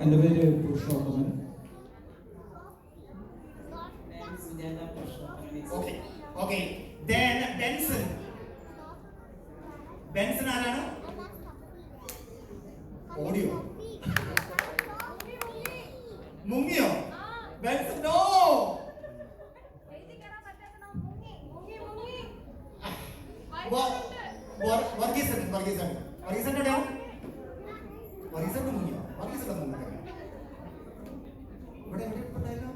എൻ്റെ പേര് പുരുഷോത്തമൻ. ബെൻസൺ ആരാണ്? ഓടിയോ? മുങ്ങിയോ? ബെൻസൺ നോ. വർഗീസൺ മുങ്ങിയോ? വർഗീസൺ മുങ്ങിയോ? ഇവിടെ എവിടെപ്പെട്ടാലോ?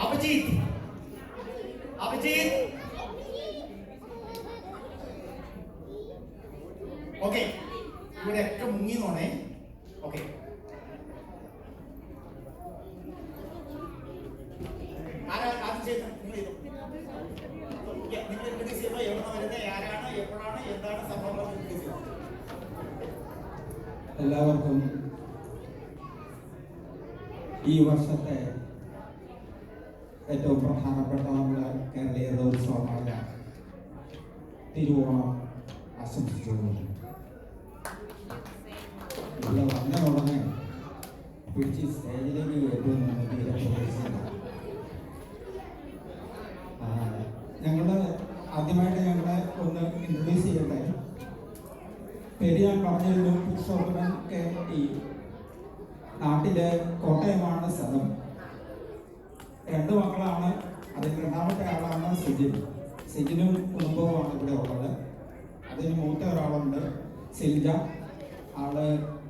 അഭിജിത്ത് ഓക്കെ, ഇവിടെ ഒക്കെ മുങ്ങി നോണേ. ഓക്കെ, ആദ്യം ചെയ്തു നിങ്ങൾ ചെയ്തു. നിങ്ങൾ ഇൻട്രൊഡ്യൂസ് ചെയ്യുമ്പോൾ എവിടെ വരുന്നത്, ആരാണ്, എപ്പോഴാണ്, എന്താണ് സംഭവം ഇൻട്രൊഡ്യൂസ് ചെയ്യുന്നത്. എല്ലാവർക്കും ഈ വർഷത്തെ ഏറ്റവും പ്രധാനപ്പെട്ട നമ്മുടെ കേരളീയ ഉത്സവമായ തിരുവോണം ആശംസിച്ചുകൊണ്ട് ഇവിടെ വന്ന ഉടനെ പിടിച്ച് സ്റ്റേജിലേക്ക് കയറ്റുമെന്നാണ് തീരെ ഞങ്ങൾ ആദ്യമായിട്ട് ഞങ്ങളെ ഒന്ന് ഇൻട്രൊഡ്യൂസ് ചെയ്യട്ടെ. പേര് ഞാൻ പറഞ്ഞിരുന്നു, പുരുഷോത്തമൻ കെ ടി. നാട്ടിലെ കോട്ടയമാണ് സ്ഥലം. 2 മക്കളാണ്. അതിൽ രണ്ടാമത്തെ ആളാണ് സിജിനും കുടുംബവുമാണ് ഇവിടെ ഉള്ളത്. അതിന് മൂത്ത ഒരാളുണ്ട് സിൽജ. ആള്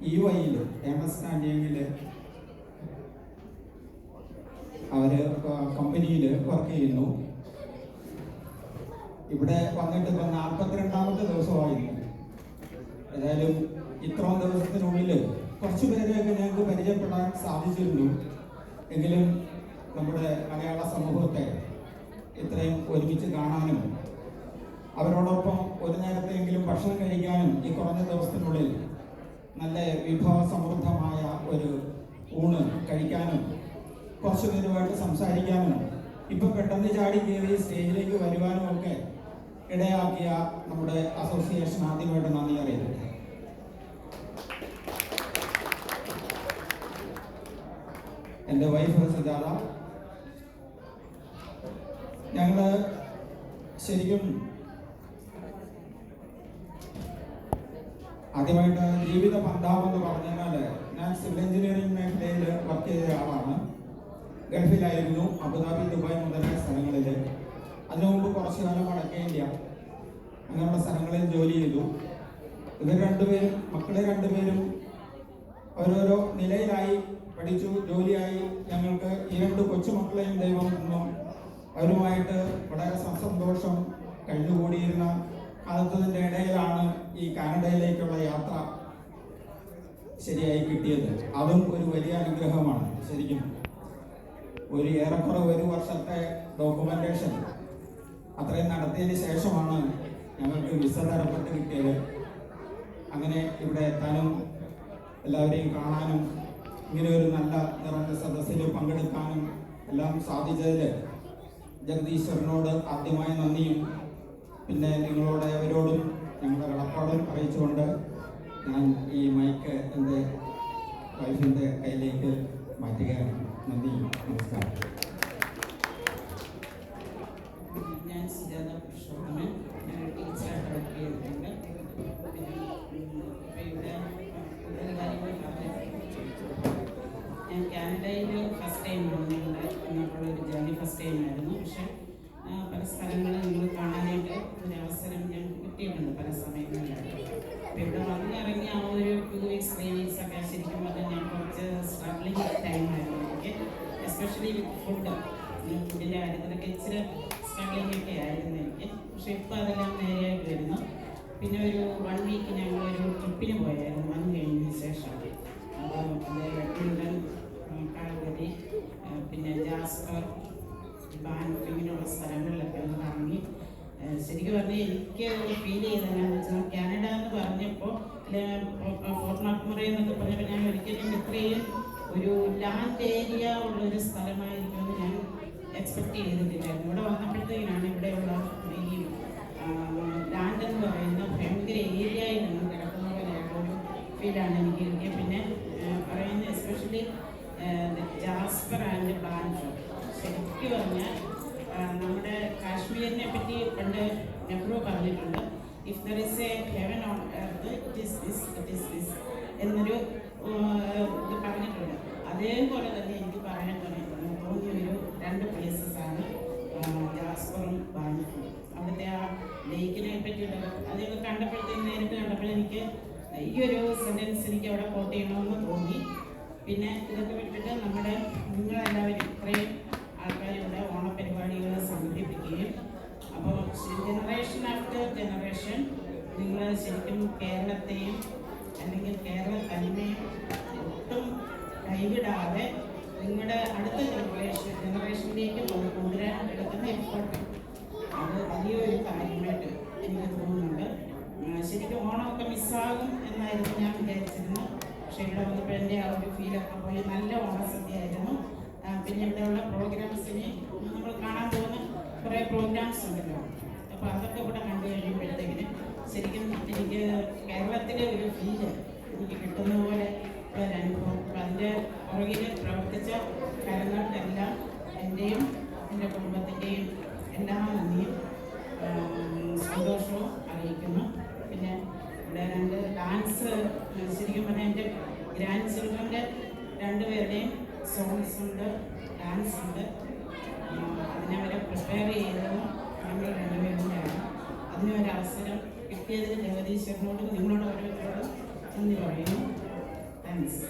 EYയിൽ എംഎസ് സ്റ്റാൻഡിങ്ങിൽ അവര് കമ്പനിയിൽ വർക്ക് ചെയ്യുന്നു. ഇവിടെ വന്നിട്ട് ഇപ്പം 42ാമത്തെ ദിവസമായിരുന്നു. ഏതായാലും ഇത്രയും ദിവസത്തിനുള്ളിൽ കുറച്ചു പേരെയൊക്കെ ഞങ്ങൾക്ക് പരിചയപ്പെടാൻ സാധിച്ചിരുന്നു. എങ്കിലും നമ്മുടെ മലയാള സമൂഹത്തെ ഇത്രയും ഒരുമിച്ച് കാണാനും അവരോടൊപ്പം ഒരു നേരത്തെങ്കിലും ഭക്ഷണം കഴിക്കാനും ഈ കുറഞ്ഞ ദിവസത്തിനുള്ളിൽ നല്ല വിഭവസമൃദ്ധമായ ഒരു ഊണ് കഴിക്കാനും കുറച്ചു പേരുമായിട്ട് സംസാരിക്കാനും ഇപ്പം പെട്ടെന്ന് ചാടി കയറി സ്റ്റേജിലേക്ക് വരുവാനും ഒക്കെ ഇടയാക്കിയ നമ്മുടെ അസോസിയേഷൻ ആദ്യമായിട്ട് നന്ദി അറിയിക്കട്ടെ. എൻ്റെ വൈഫ് സുജാത. ഞങ്ങള് ശരിക്കും ആദ്യമായിട്ട് ജീവിത പന്ഥാവെന്ന് പറഞ്ഞാൽ ഞാൻ സിവിൽ എഞ്ചിനീയറിംഗ് മേഖലയിൽ വർക്ക് ചെയ്ത ആളാണ്. ഗൾഫിലായിരുന്നു, അബുദാബി, ദുബായ് മുതലായ സ്ഥലങ്ങളിൽ. അതിനു മുമ്പ് കുറച്ചു കാലം വടക്കേ ഇന്ത്യ അങ്ങനെയുള്ള സ്ഥലങ്ങളിൽ ജോലി ചെയ്തു. ഇവർ രണ്ടുപേരും, മക്കളെ രണ്ടുപേരും ഓരോരോ നിലയിലായി പഠിച്ചു, ജോലിയായി. ഞങ്ങൾക്ക് ഈ 2 കൊച്ചുമക്കളെയും ദൈവം തന്നു. അവരുമായിട്ട് വളരെ സന്തോഷം കഴിഞ്ഞുകൂടിയിരുന്ന കാലത്തതിൻ്റെ ഇടയിലാണ് ഈ കാനഡയിലേക്കുള്ള യാത്ര ശരിയായി കിട്ടിയത്. അതും ഒരു വലിയ അനുഗ്രഹമാണ്. ശരിക്കും ഏറെക്കുറെ 1 വർഷത്തെ ഡോക്യുമെന്റേഷൻ അത്രയും നടത്തിയതിന് ശേഷമാണ് ഞങ്ങൾക്ക് വിസ തരപ്പെട്ട് കിട്ടിയത്. അങ്ങനെ ഇവിടെ എത്താനും എല്ലാവരെയും കാണാനും ഇങ്ങനെ ഒരു നല്ല നിറഞ്ഞ സദസ്സിൽ പങ്കെടുക്കാനും എല്ലാം സാധിച്ചതിൽ ജഗദീശ്വരനോട് ആദ്യമായി നന്ദിയും പിന്നെ നിങ്ങളോട് അവരോടും ഞങ്ങളുടെ കടപ്പാടും അറിയിച്ചുകൊണ്ട് ഞാൻ ഈ മൈക്ക് എൻ്റെ വൈഫിൻ്റെ കയ്യിലേക്ക് മാറ്റുകയാണ്. നന്ദി, നമസ്കാരം. ഞാൻ സുജാത പുരുഷോത്തമൻ, ടീച്ചറായിട്ട് വർക്ക് ചെയ്തിട്ടുണ്ട്. ഞാൻ കാനഡയിൽ ഫസ്റ്റ് ടൈമാണ് ഞങ്ങളുള്ളൊരു ജേർണി, ഫസ്റ്റ് ടൈമായിരുന്നു. പക്ഷെ പല സ്ഥലങ്ങളും നിങ്ങൾ കാണാനായിട്ട് ഒരു അവസരം ഞങ്ങൾക്ക് കിട്ടിയിട്ടുണ്ട് പല സമയങ്ങളിലായിട്ട്. അപ്പോൾ ഇവിടെ വന്നിറങ്ങി ആ ഒരു 2 weeks 3 weeks ഒക്കെ ശരിക്കും പറഞ്ഞാൽ ഞാൻ കുറച്ച് സ്ട്രഗ്ലിംഗ് ടൈമായിരുന്നു എനിക്ക്, എസ്പെഷ്യലി വിത്ത് ഫുഡിൻ്റെ കാര്യത്തിലൊക്കെ ഇച്ചിരി സ്ട്രഗ്ലിംഗ് ഒക്കെ ആയിരുന്നു എനിക്ക്. പക്ഷെ ഇപ്പോൾ അതെല്ലാം നേരെയായിട്ട് വരുന്നു. പിന്നെ ഒരു 1 week ഞങ്ങളൊരു ട്രിപ്പിന് പോയായിരുന്നു വന്നു കഴിഞ്ഞതിന് ശേഷം. അപ്പോൾ ലണ്ടൻ, കാൽഗറി, പിന്നെ ജാസ്പർ, ബാൻഫ് ഇങ്ങനെയുള്ള സ്ഥലങ്ങളിലൊക്കെ ഒന്ന് കറങ്ങി. ശരിക്കും പറഞ്ഞാൽ എനിക്ക് ഫീൽ ചെയ്തതെന്നു വെച്ചാൽ കാനഡ എന്ന് പറഞ്ഞപ്പോൾ ഫോർട്ട് മാക്മറി എന്നൊക്കെ പറഞ്ഞപ്പോൾ ഞാൻ ഒരിക്കലും ഇത്രയും ഒരു ലാൻഡ് ഏരിയ ഉള്ളൊരു സ്ഥലമായിരിക്കുമെന്ന് ഞാൻ എക്സ്പെക്ട് ചെയ്തിട്ടില്ലായിരുന്നു. ഇവിടെ വന്നപ്പോഴത്തേക്കാണ് ഇവിടെയുള്ള ഈ ലാൻഡ് എന്ന് പറയുന്ന ഭയങ്കര ഏരിയയിലാണ് കിടക്കുന്ന പോലെയുള്ളൊരു ഫീലാണ് എനിക്ക് കിട്ടിയത്. പിന്നെ പറയുന്ന എസ്പെഷ്യലി ജാസ്പർ ആൻഡ് പ്ലാന്റ് ശരിക്കും പറഞ്ഞാൽ നമ്മുടെ കാശ്മീരിനെ പറ്റി പണ്ട് നെഹ്റു പറഞ്ഞിട്ടുണ്ട്, if there is A heaven on earth it is this എന്നൊരു ഇത് പറഞ്ഞിട്ടുണ്ട്. അതേപോലെ തന്നെ എനിക്ക് പറയാൻ തോന്നിയൊരു 2 പ്ലേസസാണ് ജാസ്പറും ബാൻഫും. അവിടുത്തെ ആ ലേക്കിനെ പറ്റിയിട്ട് അതൊക്കെ കണ്ടപ്പോഴത്തേക്ക് നേരിട്ട് കണ്ടപ്പോഴെനിക്ക് ഈ ഒരു സെൻറ്റൻസ് എനിക്ക് അവിടെ കോട്ട് ചെയ്യണമെന്ന് തോന്നി. പിന്നെ ഇതൊക്കെ വിട്ടിട്ട് നമ്മുടെ നിങ്ങളെല്ലാവരും ഇത്രയും ആൾക്കാരിവിടെ ഓണപരിപാടികൾ സംഘടിപ്പിക്കുകയും അപ്പോൾ ജനറേഷൻ ആഫ്റ്റർ ജനറേഷൻ നിങ്ങൾ ശരിക്കും കേരളത്തെയും അല്ലെങ്കിൽ കേരള തനിമയും ഒട്ടും കൈവിടാതെ നിങ്ങളുടെ അടുത്ത ജനറേഷനിലേക്ക് കൊണ്ടുവരാൻ എടുക്കുന്ന എഫേർട്ട് അത് വലിയൊരു കാര്യമായിട്ട് എനിക്ക് തോന്നുന്നുണ്ട്. ശരിക്കും ഓണമൊക്കെ മിസ്സാകും എന്നായിരുന്നു ഞാൻ വിചാരിച്ചിരുന്നത്. പക്ഷേ ഇവിടെ വന്നപ്പോൾ എൻ്റെ ആ ഒരു ഫീലൊക്കെ പോയി. നല്ല ഓണസദ്യയായിരുന്നു. പിന്നെ ഇവിടെയുള്ള പ്രോഗ്രാംസിന് നമ്മൾ കാണാൻ പോകുന്ന കുറേ പ്രോഗ്രാംസ് ഉണ്ടല്ലോ, അപ്പോൾ അതൊക്കെ ഇവിടെ കണ്ടു കഴിയുമ്പോഴത്തേക്കിന് ശരിക്കും എനിക്ക് കേരളത്തിലെ ഒരു ഫീല് എനിക്ക് കിട്ടുന്ന പോലെ ഒരനുഭവം. അപ്പം അതിൻ്റെ പുറകിൽ പ്രവർത്തിച്ച കാര്യങ്ങൾക്കെല്ലാം എൻ്റെയും എൻ്റെ കുടുംബത്തിൻ്റെയും എല്ലാ നന്ദിയും സന്തോഷവും അറിയിക്കുന്നു. പിന്നെ ഇവിടെ 2 ഡാൻസ് ശരിക്കും പറഞ്ഞാൽ എൻ്റെ ഗ്രാൻഡ് ചിൽഡ്രൻ്റെ 2 പേരുടെയും സോങ്സ് ഉണ്ട്, ഡാൻസ് ഉണ്ട്. അതിനവരെ പ്രിപ്പയർ ചെയ്തതും ഞങ്ങൾ 2 പേരുടെയാണ്. അതിനൊരവസരം കിട്ടിയതിന് ജഗദീശ്വരനോടും നിങ്ങളോട് ഓരോരുത്തരോടും നന്ദി പറയുന്നു. താങ്ക്സ്.